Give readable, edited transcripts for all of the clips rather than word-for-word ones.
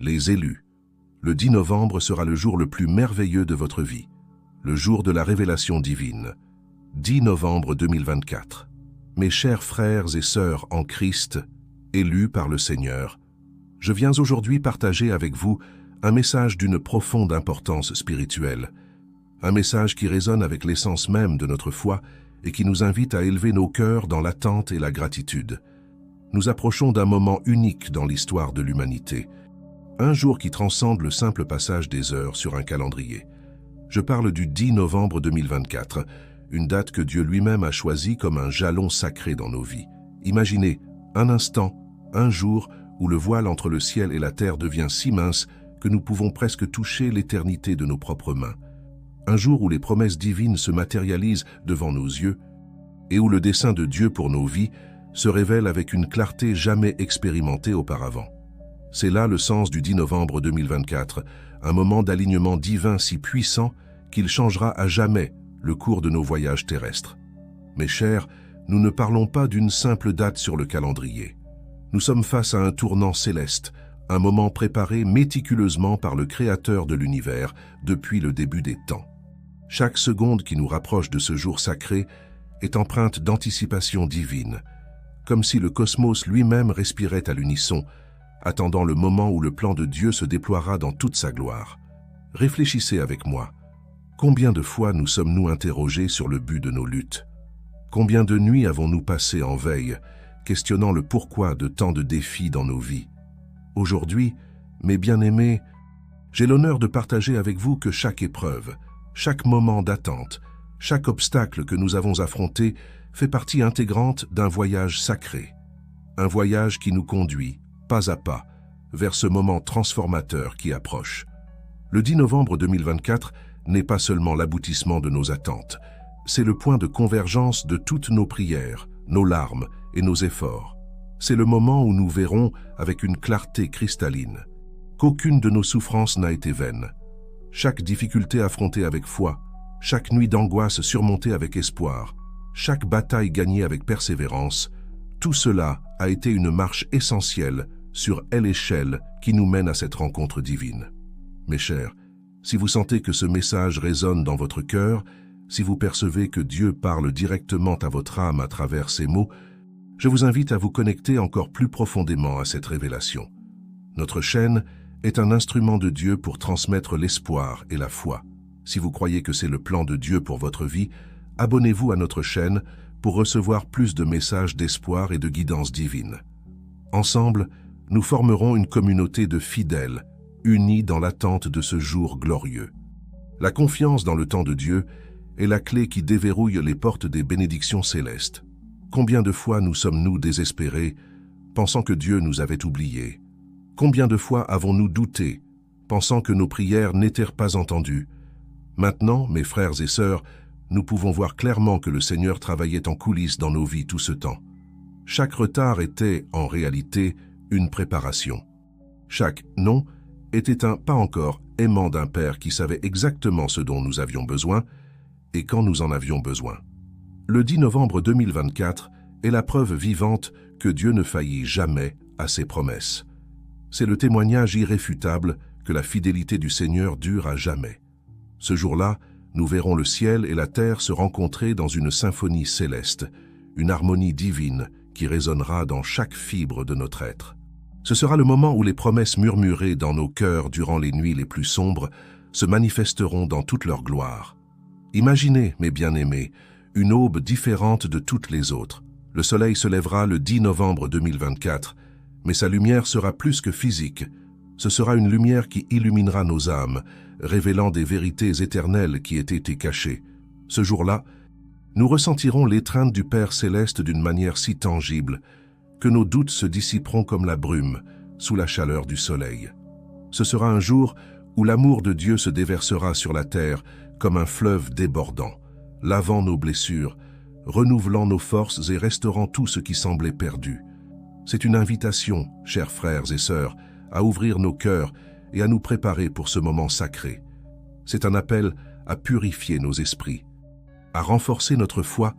Les élus. Le 10 novembre sera le jour le plus merveilleux de votre vie, le jour de la révélation divine. 10 novembre 2024. Mes chers frères et sœurs en Christ, élus par le Seigneur, je viens aujourd'hui partager avec vous un message d'une profonde importance spirituelle, un message qui résonne avec l'essence même de notre foi et qui nous invite à élever nos cœurs dans l'attente et la gratitude. Nous approchons d'un moment unique dans l'histoire de l'humanité, un jour qui transcende le simple passage des heures sur un calendrier. Je parle du 10 novembre 2024, une date que Dieu lui-même a choisie comme un jalon sacré dans nos vies. Imaginez un instant, un jour où le voile entre le ciel et la terre devient si mince que nous pouvons presque toucher l'éternité de nos propres mains. Un jour où les promesses divines se matérialisent devant nos yeux et où le dessein de Dieu pour nos vies se révèle avec une clarté jamais expérimentée auparavant. C'est là le sens du 10 novembre 2024, un moment d'alignement divin si puissant qu'il changera à jamais le cours de nos voyages terrestres. Mes chers, nous ne parlons pas d'une simple date sur le calendrier. Nous sommes face à un tournant céleste, un moment préparé méticuleusement par le Créateur de l'univers depuis le début des temps. Chaque seconde qui nous rapproche de ce jour sacré est empreinte d'anticipation divine, comme si le cosmos lui-même respirait à l'unisson, attendant le moment où le plan de Dieu se déploiera dans toute sa gloire. Réfléchissez avec moi. Combien de fois nous sommes-nous interrogés sur le but de nos luttes? Combien de nuits avons-nous passées en veille, questionnant le pourquoi de tant de défis dans nos vies? Aujourd'hui, mes bien-aimés, j'ai l'honneur de partager avec vous que chaque épreuve, chaque moment d'attente, chaque obstacle que nous avons affronté fait partie intégrante d'un voyage sacré. Un voyage qui nous conduit, pas à pas, vers ce moment transformateur qui approche. Le 10 novembre 2024 n'est pas seulement l'aboutissement de nos attentes, c'est le point de convergence de toutes nos prières, nos larmes et nos efforts. C'est le moment où nous verrons, avec une clarté cristalline, qu'aucune de nos souffrances n'a été vaine. Chaque difficulté affrontée avec foi, chaque nuit d'angoisse surmontée avec espoir, chaque bataille gagnée avec persévérance, tout cela a été une marche essentielle sur l'échelle qui nous mène à cette rencontre divine. Mes chers, si vous sentez que ce message résonne dans votre cœur, si vous percevez que Dieu parle directement à votre âme à travers ces mots, je vous invite à vous connecter encore plus profondément à cette révélation. Notre chaîne est un instrument de Dieu pour transmettre l'espoir et la foi. Si vous croyez que c'est le plan de Dieu pour votre vie, abonnez-vous à notre chaîne pour recevoir plus de messages d'espoir et de guidance divine. Ensemble, nous formerons une communauté de fidèles, unis dans l'attente de ce jour glorieux. La confiance dans le temps de Dieu est la clé qui déverrouille les portes des bénédictions célestes. Combien de fois nous sommes-nous désespérés, pensant que Dieu nous avait oubliés? Combien de fois avons-nous douté, pensant que nos prières n'étaient pas entendues? Maintenant, mes frères et sœurs, nous pouvons voir clairement que le Seigneur travaillait en coulisses dans nos vies tout ce temps. Chaque retard était, en réalité, une préparation. Chaque « non » était un « pas encore » aimant d'un Père qui savait exactement ce dont nous avions besoin et quand nous en avions besoin. Le 10 novembre 2024 est la preuve vivante que Dieu ne faillit jamais à ses promesses. C'est le témoignage irréfutable que la fidélité du Seigneur dure à jamais. Ce jour-là, nous verrons le ciel et la terre se rencontrer dans une symphonie céleste, une harmonie divine qui résonnera dans chaque fibre de notre être. Ce sera le moment où les promesses murmurées dans nos cœurs durant les nuits les plus sombres se manifesteront dans toute leur gloire. Imaginez, mes bien-aimés, une aube différente de toutes les autres. Le soleil se lèvera le 10 novembre 2024, mais sa lumière sera plus que physique. Ce sera une lumière qui illuminera nos âmes, révélant des vérités éternelles qui étaient cachées. Ce jour-là, nous ressentirons l'étreinte du Père céleste d'une manière si tangible que nos doutes se dissiperont comme la brume sous la chaleur du soleil. Ce sera un jour où l'amour de Dieu se déversera sur la terre comme un fleuve débordant, lavant nos blessures, renouvelant nos forces et restaurant tout ce qui semblait perdu. C'est une invitation, chers frères et sœurs, à ouvrir nos cœurs et à nous préparer pour ce moment sacré. C'est un appel à purifier nos esprits, à renforcer notre foi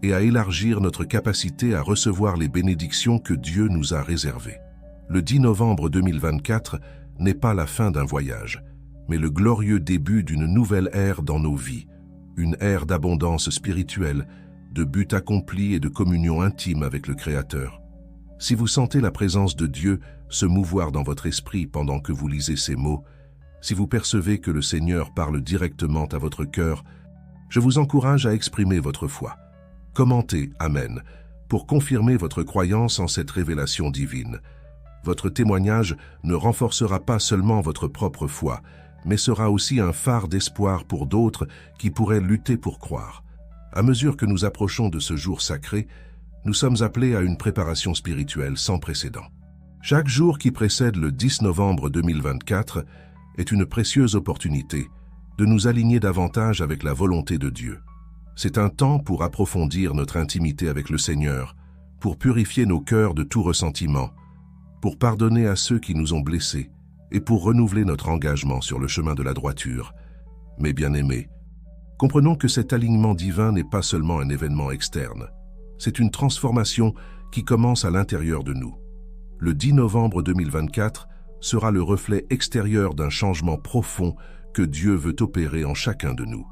et à élargir notre capacité à recevoir les bénédictions que Dieu nous a réservées. Le 10 novembre 2024 n'est pas la fin d'un voyage, mais le glorieux début d'une nouvelle ère dans nos vies, une ère d'abondance spirituelle, de buts accomplis et de communion intime avec le Créateur. Si vous sentez la présence de Dieu se mouvoir dans votre esprit pendant que vous lisez ces mots, si vous percevez que le Seigneur parle directement à votre cœur, je vous encourage à exprimer votre foi. Commentez « Amen » pour confirmer votre croyance en cette révélation divine. Votre témoignage ne renforcera pas seulement votre propre foi, mais sera aussi un phare d'espoir pour d'autres qui pourraient lutter pour croire. À mesure que nous approchons de ce jour sacré, nous sommes appelés à une préparation spirituelle sans précédent. Chaque jour qui précède le 10 novembre 2024 est une précieuse opportunité de nous aligner davantage avec la volonté de Dieu. C'est un temps pour approfondir notre intimité avec le Seigneur, pour purifier nos cœurs de tout ressentiment, pour pardonner à ceux qui nous ont blessés et pour renouveler notre engagement sur le chemin de la droiture. Mes bien-aimés, comprenons que cet alignement divin n'est pas seulement un événement externe, c'est une transformation qui commence à l'intérieur de nous. Le 10 novembre 2024 sera le reflet extérieur d'un changement profond que Dieu veut opérer en chacun de nous.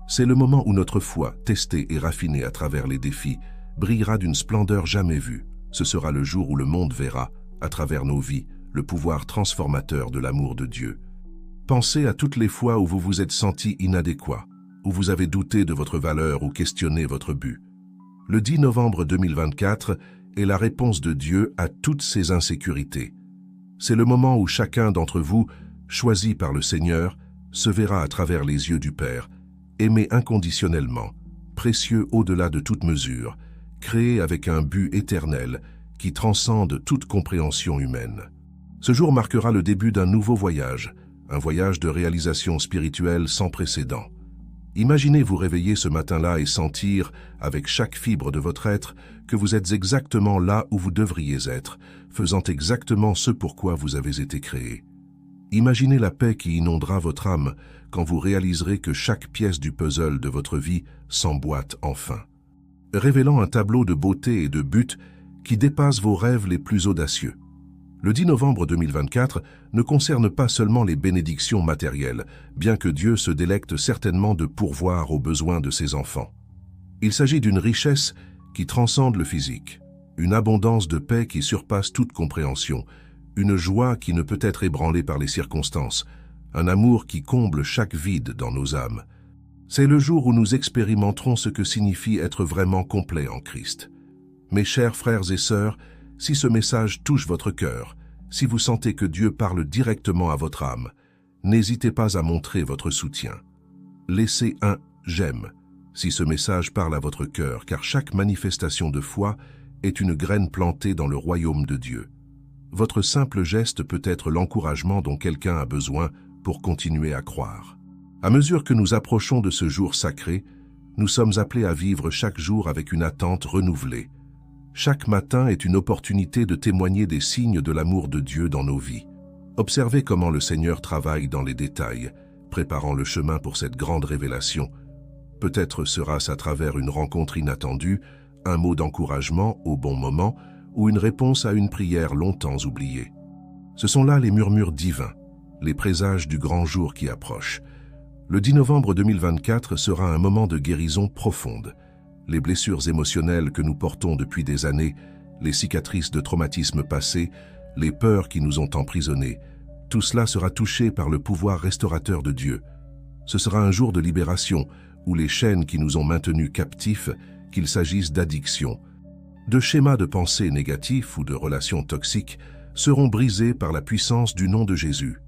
C'est le moment où notre foi, testée et raffinée à travers les défis, brillera d'une splendeur jamais vue. Ce sera le jour où le monde verra, à travers nos vies, le pouvoir transformateur de l'amour de Dieu. Pensez à toutes les fois où vous vous êtes senti inadéquat, où vous avez douté de votre valeur ou questionné votre but. Le 10 novembre 2024 est la réponse de Dieu à toutes ces insécurités. C'est le moment où chacun d'entre vous, choisi par le Seigneur, se verra à travers les yeux du Père, aimé inconditionnellement, précieux au-delà de toute mesure, créé avec un but éternel qui transcende toute compréhension humaine. Ce jour marquera le début d'un nouveau voyage, un voyage de réalisation spirituelle sans précédent. Imaginez vous réveiller ce matin-là et sentir, avec chaque fibre de votre être, que vous êtes exactement là où vous devriez être, faisant exactement ce pourquoi vous avez été créé. Imaginez la paix qui inondera votre âme quand vous réaliserez que chaque pièce du puzzle de votre vie s'emboîte enfin, révélant un tableau de beauté et de but qui dépasse vos rêves les plus audacieux. Le 10 novembre 2024 ne concerne pas seulement les bénédictions matérielles, bien que Dieu se délecte certainement de pourvoir aux besoins de ses enfants. Il s'agit d'une richesse qui transcende le physique, une abondance de paix qui surpasse toute compréhension, une joie qui ne peut être ébranlée par les circonstances, un amour qui comble chaque vide dans nos âmes. C'est le jour où nous expérimenterons ce que signifie être vraiment complet en Christ. Mes chers frères et sœurs, si ce message touche votre cœur, si vous sentez que Dieu parle directement à votre âme, n'hésitez pas à montrer votre soutien. Laissez un « j'aime » si ce message parle à votre cœur, car chaque manifestation de foi est une graine plantée dans le royaume de Dieu. Votre simple geste peut être l'encouragement dont quelqu'un a besoin pour continuer à croire. À mesure que nous approchons de ce jour sacré, nous sommes appelés à vivre chaque jour avec une attente renouvelée. Chaque matin est une opportunité de témoigner des signes de l'amour de Dieu dans nos vies. Observez comment le Seigneur travaille dans les détails, préparant le chemin pour cette grande révélation. Peut-être sera-ce à travers une rencontre inattendue, un mot d'encouragement au bon moment ou une réponse à une prière longtemps oubliée. Ce sont là les murmures divins, les présages du grand jour qui approche. Le 10 novembre 2024 sera un moment de guérison profonde. Les blessures émotionnelles que nous portons depuis des années, les cicatrices de traumatismes passés, les peurs qui nous ont emprisonnés, tout cela sera touché par le pouvoir restaurateur de Dieu. Ce sera un jour de libération où les chaînes qui nous ont maintenus captifs, qu'il s'agisse d'addiction, de schémas de pensée négatifs ou de relations toxiques, seront brisées par la puissance du nom de Jésus.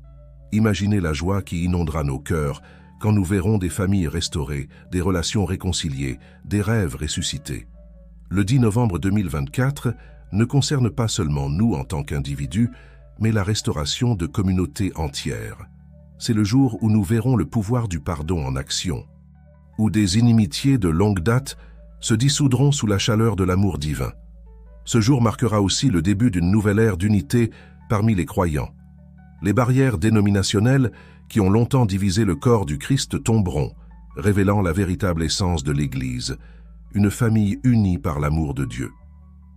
Imaginez la joie qui inondera nos cœurs quand nous verrons des familles restaurées, des relations réconciliées, des rêves ressuscités. Le 10 novembre 2024 ne concerne pas seulement nous en tant qu'individus, mais la restauration de communautés entières. C'est le jour où nous verrons le pouvoir du pardon en action, où des inimitiés de longue date se dissoudront sous la chaleur de l'amour divin. Ce jour marquera aussi le début d'une nouvelle ère d'unité parmi les croyants. Les barrières dénominationnelles qui ont longtemps divisé le corps du Christ tomberont, révélant la véritable essence de l'Église, une famille unie par l'amour de Dieu.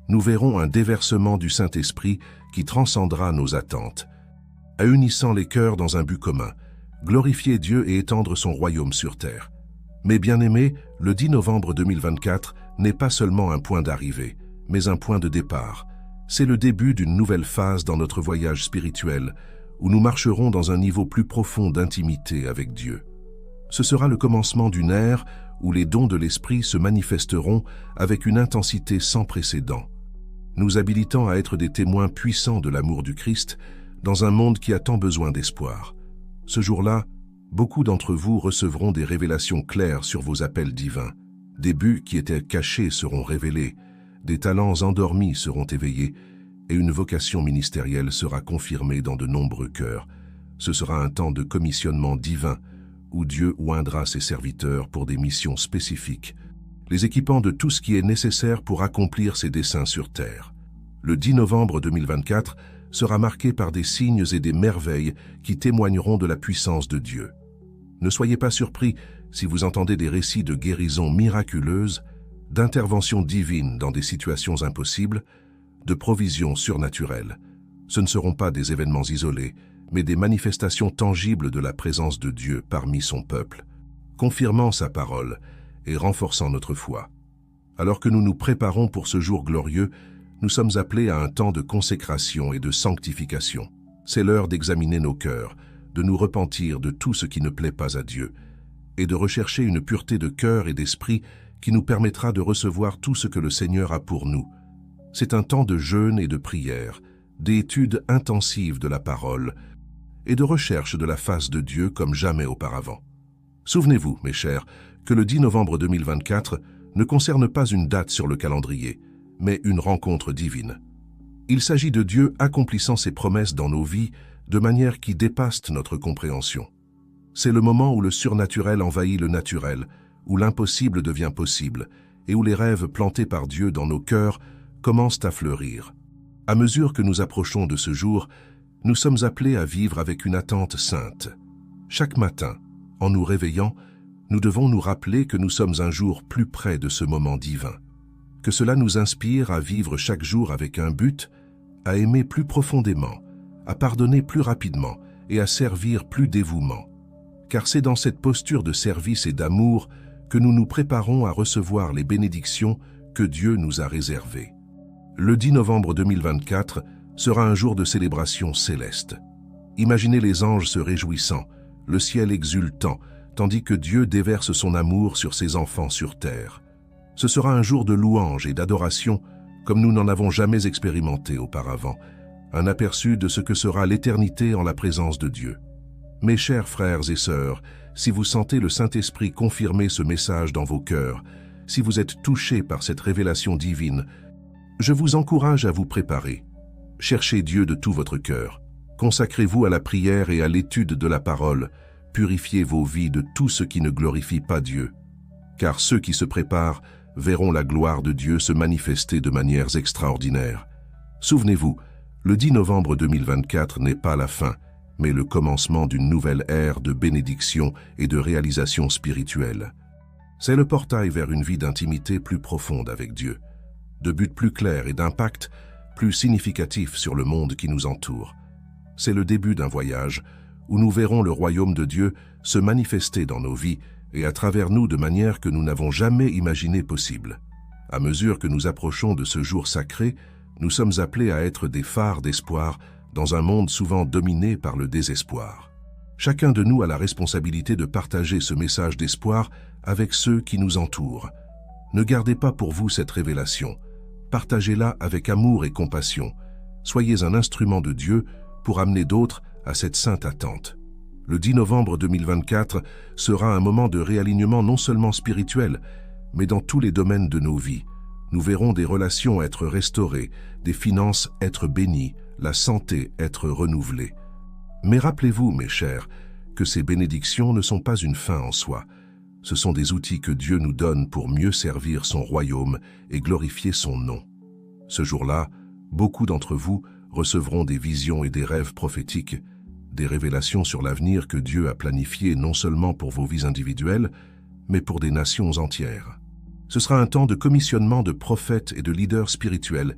Nous verrons un déversement du Saint-Esprit qui transcendra nos attentes. unissant les cœurs dans un but commun, glorifier Dieu et étendre son royaume sur terre. Mes bien-aimés, le 10 novembre 2024 n'est pas seulement un point d'arrivée, mais un point de départ. C'est le début d'une nouvelle phase dans notre voyage spirituel, où nous marcherons dans un niveau plus profond d'intimité avec Dieu. Ce sera le commencement d'une ère où les dons de l'Esprit se manifesteront avec une intensité sans précédent, nous habilitant à être des témoins puissants de l'amour du Christ dans un monde qui a tant besoin d'espoir. Ce jour-là, beaucoup d'entre vous recevront des révélations claires sur vos appels divins. Des buts qui étaient cachés seront révélés, des talents endormis seront éveillés et une vocation ministérielle sera confirmée dans de nombreux cœurs. Ce sera un temps de commissionnement divin où Dieu oindra ses serviteurs pour des missions spécifiques, les équipant de tout ce qui est nécessaire pour accomplir ses desseins sur terre. Le 10 novembre 2024 sera marqué par des signes et des merveilles qui témoigneront de la puissance de Dieu. Ne soyez pas surpris si vous entendez des récits de guérisons miraculeuses, d'interventions divines dans des situations impossibles, de provisions surnaturelles. Ce ne seront pas des événements isolés, mais des manifestations tangibles de la présence de Dieu parmi son peuple, confirmant sa parole et renforçant notre foi. Alors que nous nous préparons pour ce jour glorieux, nous sommes appelés à un temps de consécration et de sanctification. C'est l'heure d'examiner nos cœurs, de nous repentir de tout ce qui ne plaît pas à Dieu, et de rechercher une pureté de cœur et d'esprit qui nous permettra de recevoir tout ce que le Seigneur a pour nous. C'est un temps de jeûne et de prière, d'étude intensive de la parole et de recherche de la face de Dieu comme jamais auparavant. Souvenez-vous, mes chers, que le 10 novembre 2024 ne concerne pas une date sur le calendrier, mais une rencontre divine. Il s'agit de Dieu accomplissant ses promesses dans nos vies de manière qui dépasse notre compréhension. C'est le moment où le surnaturel envahit le naturel, où l'impossible devient possible et où les rêves plantés par Dieu dans nos cœurs commencent à fleurir. À mesure que nous approchons de ce jour, nous sommes appelés à vivre avec une attente sainte. Chaque matin, en nous réveillant, nous devons nous rappeler que nous sommes un jour plus près de ce moment divin. Que cela nous inspire à vivre chaque jour avec un but, à aimer plus profondément, à pardonner plus rapidement et à servir plus dévouement. Car c'est dans cette posture de service et d'amour que nous nous préparons à recevoir les bénédictions que Dieu nous a réservées. Le 10 novembre 2024 sera un jour de célébration céleste. Imaginez les anges se réjouissant, le ciel exultant, tandis que Dieu déverse son amour sur ses enfants sur terre. Ce sera un jour de louange et d'adoration comme nous n'en avons jamais expérimenté auparavant, un aperçu de ce que sera l'éternité en la présence de Dieu. Mes chers frères et sœurs, si vous sentez le Saint-Esprit confirmer ce message dans vos cœurs, si vous êtes touchés par cette révélation divine, je vous encourage à vous préparer. Cherchez Dieu de tout votre cœur. Consacrez-vous à la prière et à l'étude de la parole. Purifiez vos vies de tout ce qui ne glorifie pas Dieu. Car ceux qui se préparent verront la gloire de Dieu se manifester de manières extraordinaires. Souvenez-vous, le 10 novembre 2024 n'est pas la fin, mais le commencement d'une nouvelle ère de bénédiction et de réalisation spirituelle. C'est le portail vers une vie d'intimité plus profonde avec Dieu, de buts plus clairs et d'impact plus significatif sur le monde qui nous entoure. C'est le début d'un voyage où nous verrons le royaume de Dieu se manifester dans nos vies et à travers nous de manière que nous n'avons jamais imaginé possible. À mesure que nous approchons de ce jour sacré, nous sommes appelés à être des phares d'espoir dans un monde souvent dominé par le désespoir. Chacun de nous a la responsabilité de partager ce message d'espoir avec ceux qui nous entourent. Ne gardez pas pour vous cette révélation. Partagez-la avec amour et compassion. Soyez un instrument de Dieu pour amener d'autres à cette sainte attente. Le 10 novembre 2024 sera un moment de réalignement non seulement spirituel, mais dans tous les domaines de nos vies. Nous verrons des relations être restaurées, des finances être bénies, la santé être renouvelée. Mais rappelez-vous, mes chers, que ces bénédictions ne sont pas une fin en soi. Ce sont des outils que Dieu nous donne pour mieux servir son royaume et glorifier son nom. Ce jour-là, beaucoup d'entre vous recevront des visions et des rêves prophétiques, des révélations sur l'avenir que Dieu a planifié non seulement pour vos vies individuelles, mais pour des nations entières. Ce sera un temps de commissionnement de prophètes et de leaders spirituels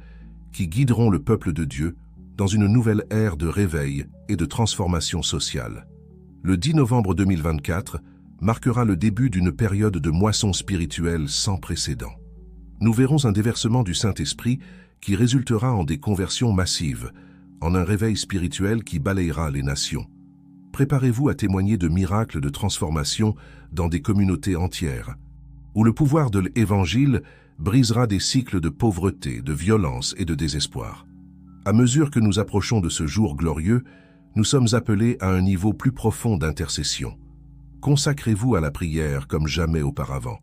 qui guideront le peuple de Dieu dans une nouvelle ère de réveil et de transformation sociale. Le 10 novembre 2024 marquera le début d'une période de moisson spirituelle sans précédent. Nous verrons un déversement du Saint-Esprit qui résultera en des conversions massives, en un réveil spirituel qui balayera les nations. Préparez-vous à témoigner de miracles de transformation dans des communautés entières, où le pouvoir de l'Évangile brisera des cycles de pauvreté, de violence et de désespoir. À mesure que nous approchons de ce jour glorieux, nous sommes appelés à un niveau plus profond d'intercession. Consacrez-vous à la prière comme jamais auparavant.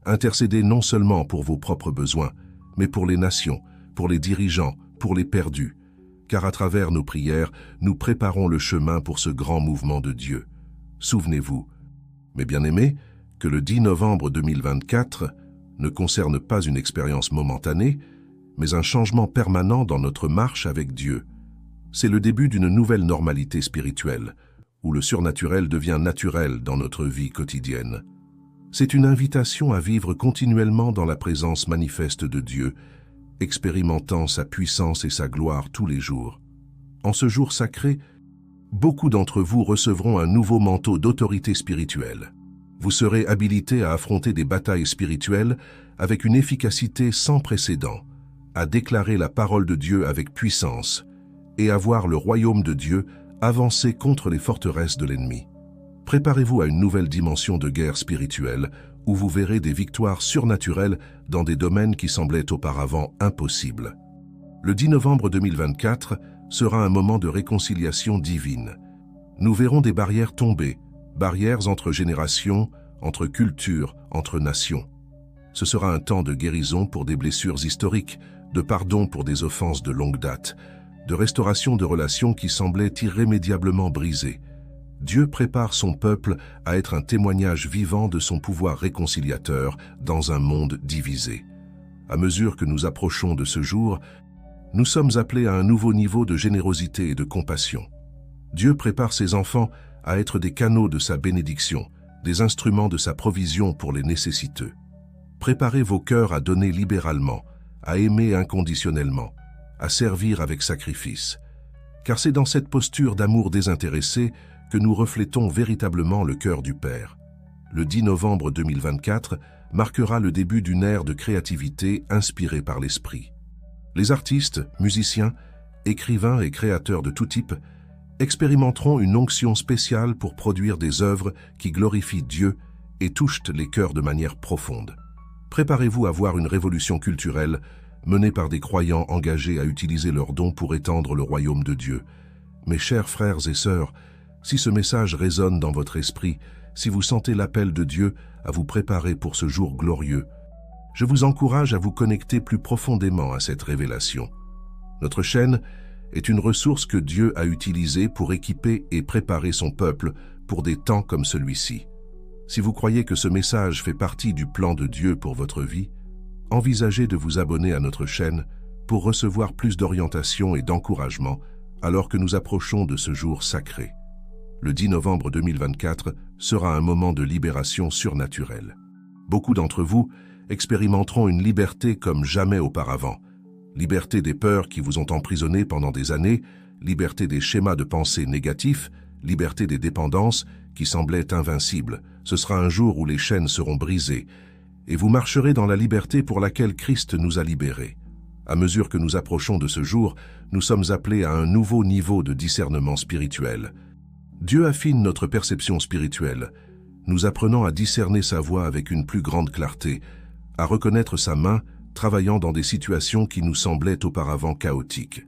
Intercédez non seulement pour vos propres besoins, mais pour les nations, pour les dirigeants, pour les perdus, car à travers nos prières, nous préparons le chemin pour ce grand mouvement de Dieu. Souvenez-vous, mes bien-aimés, que le 10 novembre 2024 ne concerne pas une expérience momentanée, mais un changement permanent dans notre marche avec Dieu. C'est le début d'une nouvelle normalité spirituelle, où le surnaturel devient naturel dans notre vie quotidienne. C'est une invitation à vivre continuellement dans la présence manifeste de Dieu, expérimentant sa puissance et sa gloire tous les jours. En ce jour sacré, beaucoup d'entre vous recevront un nouveau manteau d'autorité spirituelle. Vous serez habilités à affronter des batailles spirituelles avec une efficacité sans précédent, à déclarer la parole de Dieu avec puissance et à voir le royaume de Dieu avancer contre les forteresses de l'ennemi. Préparez-vous à une nouvelle dimension de guerre spirituelle où vous verrez des victoires surnaturelles dans des domaines qui semblaient auparavant impossibles. Le 10 novembre 2024 sera un moment de réconciliation divine. Nous verrons des barrières tomber, barrières entre générations, entre cultures, entre nations. Ce sera un temps de guérison pour des blessures historiques, de pardon pour des offenses de longue date, de restauration de relations qui semblaient irrémédiablement brisées. Dieu prépare son peuple à être un témoignage vivant de son pouvoir réconciliateur dans un monde divisé. À mesure que nous approchons de ce jour, nous sommes appelés à un nouveau niveau de générosité et de compassion. Dieu prépare ses enfants à être des canaux de sa bénédiction, des instruments de sa provision pour les nécessiteux. Préparez vos cœurs à donner libéralement, à aimer inconditionnellement, à servir avec sacrifice. Car c'est dans cette posture d'amour désintéressé que nous reflétons véritablement le cœur du Père. Le 10 novembre 2024 marquera le début d'une ère de créativité inspirée par l'Esprit. Les artistes, musiciens, écrivains et créateurs de tout type expérimenteront une onction spéciale pour produire des œuvres qui glorifient Dieu et touchent les cœurs de manière profonde. Préparez-vous à voir une révolution culturelle menée par des croyants engagés à utiliser leurs dons pour étendre le royaume de Dieu. Mes chers frères et sœurs, si ce message résonne dans votre esprit, si vous sentez l'appel de Dieu à vous préparer pour ce jour glorieux, je vous encourage à vous connecter plus profondément à cette révélation. Notre chaîne est une ressource que Dieu a utilisée pour équiper et préparer son peuple pour des temps comme celui-ci. Si vous croyez que ce message fait partie du plan de Dieu pour votre vie, envisagez de vous abonner à notre chaîne pour recevoir plus d'orientation et d'encouragement alors que nous approchons de ce jour sacré. Le 10 novembre 2024 sera un moment de libération surnaturelle. Beaucoup d'entre vous expérimenteront une liberté comme jamais auparavant. Liberté des peurs qui vous ont emprisonné pendant des années, liberté des schémas de pensée négatifs, liberté des dépendances qui semblaient invincibles. Ce sera un jour où les chaînes seront brisées et vous marcherez dans la liberté pour laquelle Christ nous a libérés. À mesure que nous approchons de ce jour, nous sommes appelés à un nouveau niveau de discernement spirituel. Dieu affine notre perception spirituelle, nous apprenant à discerner sa voix avec une plus grande clarté, à reconnaître sa main travaillant dans des situations qui nous semblaient auparavant chaotiques.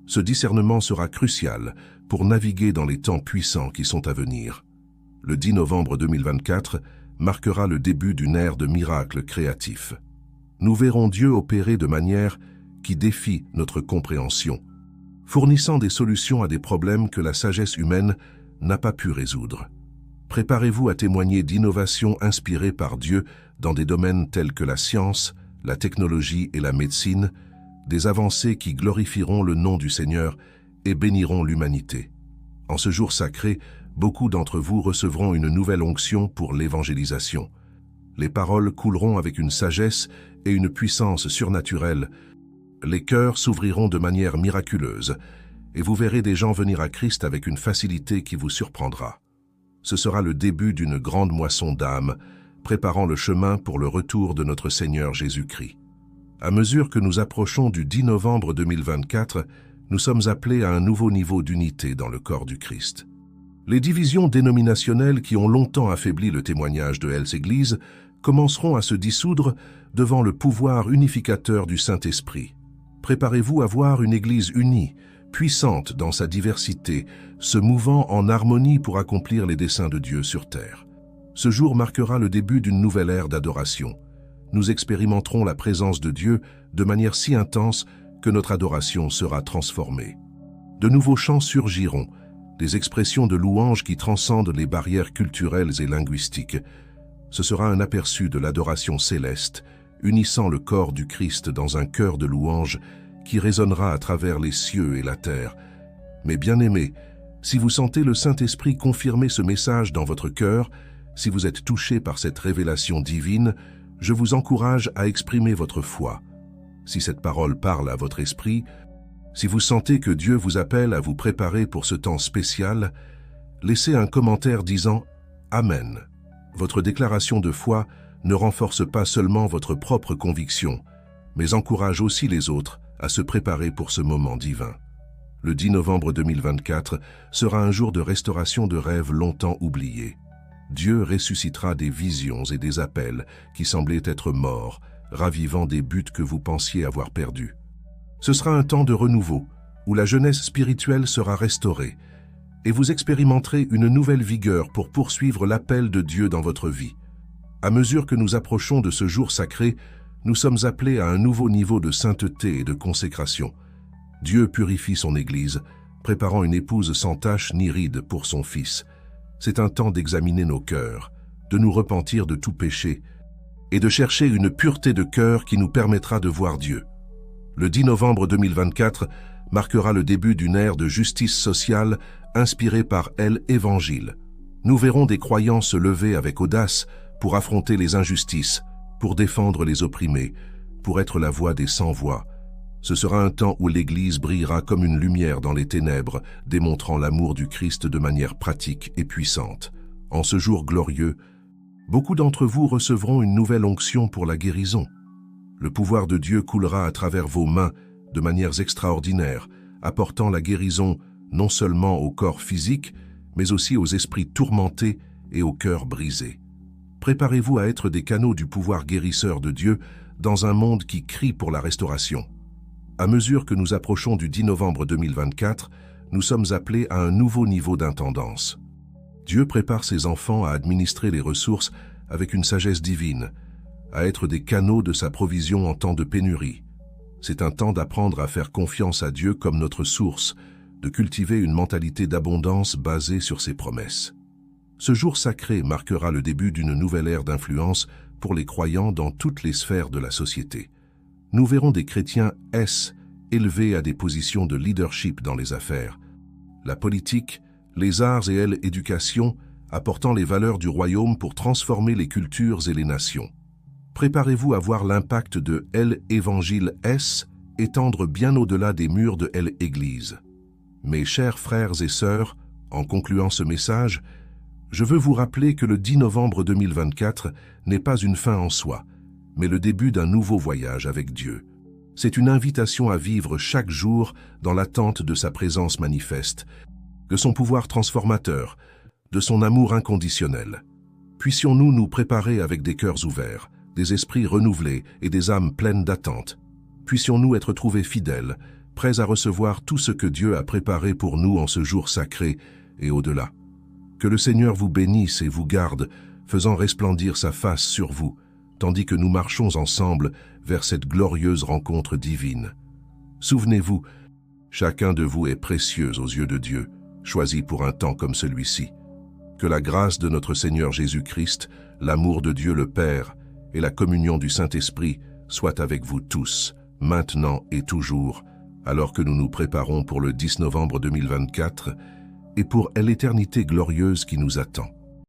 Ce discernement sera crucial pour naviguer dans les temps puissants qui sont à venir. Le 10 novembre 2024 marquera le début d'une ère de miracles créatifs. Nous verrons Dieu opérer de manière qui défie notre compréhension, fournissant des solutions à des problèmes que la sagesse humaine n'a pas pu résoudre. Préparez-vous à témoigner d'innovations inspirées par Dieu dans des domaines tels que la science, la technologie et la médecine, des avancées qui glorifieront le nom du Seigneur et béniront l'humanité. En ce jour sacré, beaucoup d'entre vous recevront une nouvelle onction pour l'évangélisation. Les paroles couleront avec une sagesse et une puissance surnaturelle. Les cœurs s'ouvriront de manière miraculeuse et vous verrez des gens venir à Christ avec une facilité qui vous surprendra. Ce sera le début d'une grande moisson d'âmes, préparant le chemin pour le retour de notre Seigneur Jésus-Christ. À mesure que nous approchons du 10 novembre 2024, nous sommes appelés à un nouveau niveau d'unité dans le corps du Christ. Les divisions dénominationnelles qui ont longtemps affaibli le témoignage de Hells Église commenceront à se dissoudre devant le pouvoir unificateur du Saint-Esprit. Préparez-vous à voir une Église unie, puissante dans sa diversité, se mouvant en harmonie pour accomplir les desseins de Dieu sur terre. Ce jour marquera le début d'une nouvelle ère d'adoration. Nous expérimenterons la présence de Dieu de manière si intense que notre adoration sera transformée. De nouveaux chants surgiront, des expressions de louange qui transcendent les barrières culturelles et linguistiques. Ce sera un aperçu de l'adoration céleste, unissant le corps du Christ dans un chœur de louange qui résonnera à travers les cieux et la terre. Mais bien-aimés, si vous sentez le Saint-Esprit confirmer ce message dans votre cœur, si vous êtes touchés par cette révélation divine, je vous encourage à exprimer votre foi. Si cette parole parle à votre esprit, si vous sentez que Dieu vous appelle à vous préparer pour ce temps spécial, laissez un commentaire disant « Amen ». Votre déclaration de foi ne renforce pas seulement votre propre conviction, mais encourage aussi les autres à se préparer pour ce moment divin. Le 10 novembre 2024 sera un jour de restauration de rêves longtemps oubliés. Dieu ressuscitera des visions et des appels qui semblaient être morts, ravivant des buts que vous pensiez avoir perdus. Ce sera un temps de renouveau, où la jeunesse spirituelle sera restaurée, et vous expérimenterez une nouvelle vigueur pour poursuivre l'appel de Dieu dans votre vie. À mesure que nous approchons de ce jour sacré, nous sommes appelés à un nouveau niveau de sainteté et de consécration. Dieu purifie son Église, préparant une épouse sans tache ni ride pour son Fils. C'est un temps d'examiner nos cœurs, de nous repentir de tout péché et de chercher une pureté de cœur qui nous permettra de voir Dieu. Le 10 novembre 2024 marquera le début d'une ère de justice sociale inspirée par l'Évangile. Nous verrons des croyants se lever avec audace pour affronter les injustices, pour défendre les opprimés, pour être la voix des sans-voix. Ce sera un temps où l'Église brillera comme une lumière dans les ténèbres, démontrant l'amour du Christ de manière pratique et puissante. En ce jour glorieux, beaucoup d'entre vous recevront une nouvelle onction pour la guérison. Le pouvoir de Dieu coulera à travers vos mains de manières extraordinaires, apportant la guérison non seulement au corps physique, mais aussi aux esprits tourmentés et aux cœurs brisés. Préparez-vous à être des canaux du pouvoir guérisseur de Dieu dans un monde qui crie pour la restauration. À mesure que nous approchons du 10 novembre 2024, nous sommes appelés à un nouveau niveau d'intendance. Dieu prépare ses enfants à administrer les ressources avec une sagesse divine, à être des canaux de sa provision en temps de pénurie. C'est un temps d'apprendre à faire confiance à Dieu comme notre source, de cultiver une mentalité d'abondance basée sur ses promesses. Ce jour sacré marquera le début d'une nouvelle ère d'influence pour les croyants dans toutes les sphères de la société. Nous verrons des chrétiens élevés à des positions de leadership dans les affaires, la politique, les arts et l'éducation, apportant les valeurs du royaume pour transformer les cultures et les nations. Préparez-vous à voir l'impact de l'Évangile étendre bien au-delà des murs de l'Église. Mes chers frères et sœurs, en concluant ce message, je veux vous rappeler que le 10 novembre 2024 n'est pas une fin en soi, mais le début d'un nouveau voyage avec Dieu. C'est une invitation à vivre chaque jour dans l'attente de sa présence manifeste, de son pouvoir transformateur, de son amour inconditionnel. Puissions-nous nous préparer avec des cœurs ouverts, des esprits renouvelés et des âmes pleines d'attente. Puissions-nous être trouvés fidèles, prêts à recevoir tout ce que Dieu a préparé pour nous en ce jour sacré et au-delà. Que le Seigneur vous bénisse et vous garde, faisant resplendir sa face sur vous, tandis que nous marchons ensemble vers cette glorieuse rencontre divine. Souvenez-vous, chacun de vous est précieux aux yeux de Dieu, choisi pour un temps comme celui-ci. Que la grâce de notre Seigneur Jésus-Christ, l'amour de Dieu le Père et la communion du Saint-Esprit soient avec vous tous, maintenant et toujours, alors que nous nous préparons pour le 10 novembre 2024 et pour l'éternité glorieuse qui nous attend.